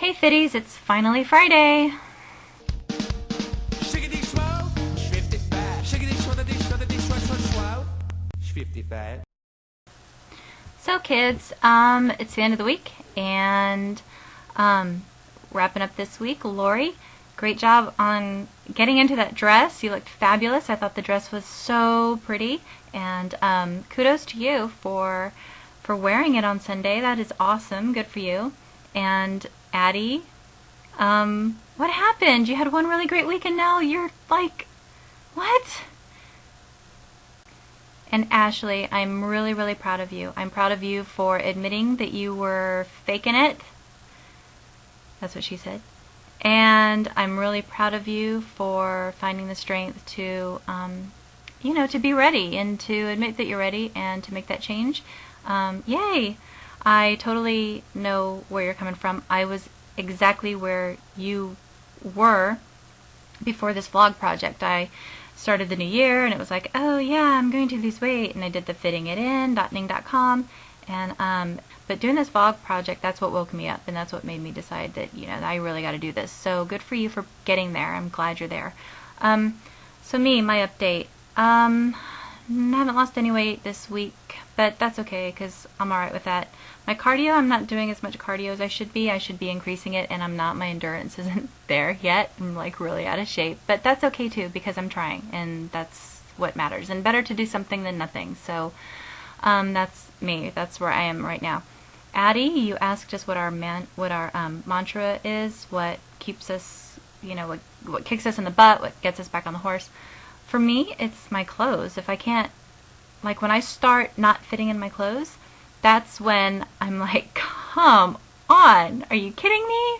Hey Fitties, it's finally Friday. So kids, it's the end of the week and wrapping up this week. Lori, great job on getting into that dress. You looked fabulous. I thought the dress was so pretty, and kudos to you for wearing it on Sunday. That is awesome. Good for you. And Addie, what happened? You had one really great week and now you're like, what? And Ashley, I'm really, really proud of you. I'm proud of you for admitting that you were faking it. That's what she said. And I'm really proud of you for finding the strength to, you know, to be ready and to admit that you're ready and to make that change. Yay! I totally know where you're coming from. I was exactly where you were before this vlog project. I started the new year and it was like, oh yeah, I'm going to lose weight, and I did the fittingitin.ning.com, and but doing this vlog project, that's what woke me up, and that's what made me decide that, you know, I really got to do this. So good for you for getting there. I'm glad you're there. So me, my update. I haven't lost any weight this week, but that's okay because I'm alright with that. My cardio, I'm not doing as much cardio as I should be. I should be increasing it, and I'm not. My endurance isn't there yet. I'm like really out of shape, but that's okay too because I'm trying, and that's what matters. And better to do something than nothing. So that's me. That's where I am right now. Addie, you asked us what our mantra is, what keeps us, you know, what kicks us in the butt, what gets us back on the horse. For me, it's my clothes. If I can't, like when I start not fitting in my clothes, that's when I'm like, come on, are you kidding me?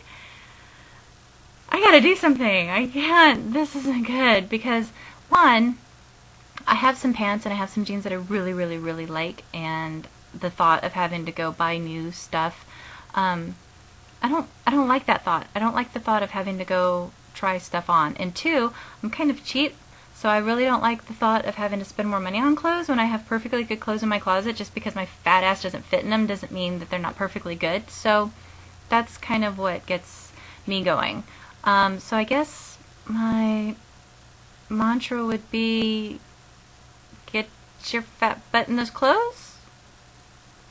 I gotta do something. I can't, this isn't good. Because one, I have some pants and I have some jeans that I really, really, really like, and the thought of having to go buy new stuff, I don't like that thought. I don't like the thought of having to go try stuff on. And two, I'm kind of cheap. So I really don't like the thought of having to spend more money on clothes when I have perfectly good clothes in my closet. Just because my fat ass doesn't fit in them doesn't mean that they're not perfectly good. So that's kind of what gets me going. So I guess my mantra would be, get your fat butt in those clothes?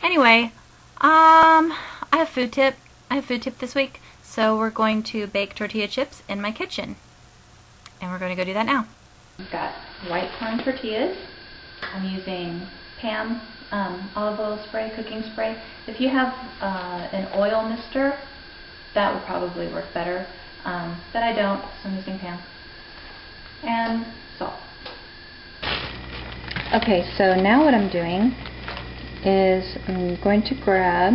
Anyway, I have food tip. I have food tip this week. So we're going to bake tortilla chips in my kitchen. And we're going to go do that now. I've got white corn tortillas. I'm using Pam olive oil spray, cooking spray. If you have an oil mister, that would probably work better. But I don't, so I'm using Pam. And salt. Okay, so now what I'm doing is I'm going to grab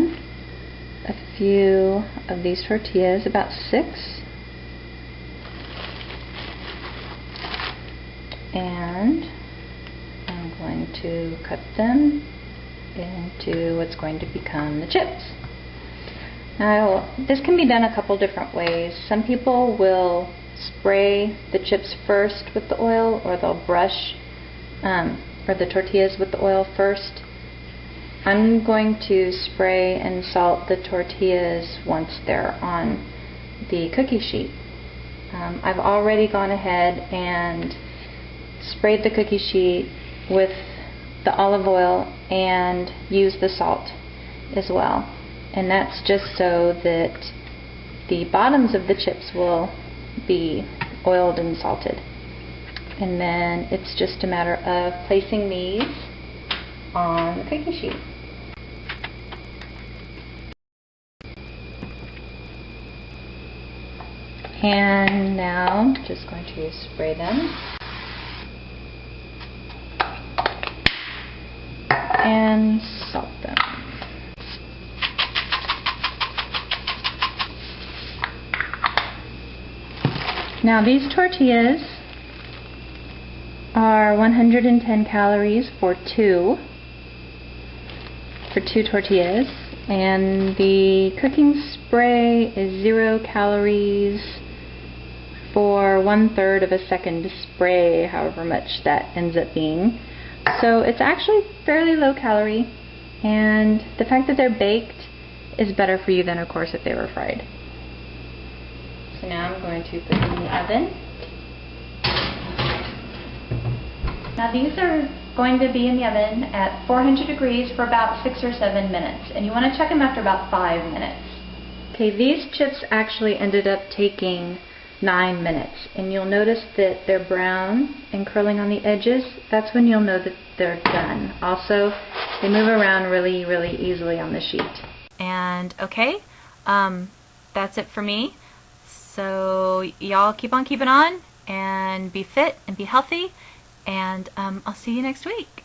a few of these tortillas, about 6. And I'm going to cut them into what's going to become the chips. Now, this can be done a couple different ways. Some people will spray the chips first with the oil, or they'll brush or the tortillas with the oil first. I'm going to spray and salt the tortillas once they're on the cookie sheet. I've already gone ahead and sprayed the cookie sheet with the olive oil and used the salt as well. And that's just so that the bottoms of the chips will be oiled and salted. And then it's just a matter of placing these on the cookie sheet. And now I'm just going to spray them and salt them. Now these tortillas are 110 calories for two tortillas, and the cooking spray is 0 calories for 1/3 of a second spray, however much that ends up being. So it's actually fairly low calorie, and the fact that they're baked is better for you than, of course, if they were fried. So now I'm going to put them in the oven. Now these are going to be in the oven at 400 degrees for about 6 or 7 minutes, and you want to check them after about 5 minutes. Okay, these chips actually ended up taking 9 minutes, and you'll notice that they're brown and curling on the edges. That's when you'll know that they're done. Also, they move around really, really easily on the sheet. And okay, that's it for me. So y'all keep on keeping on and be fit and be healthy, and I'll see you next week.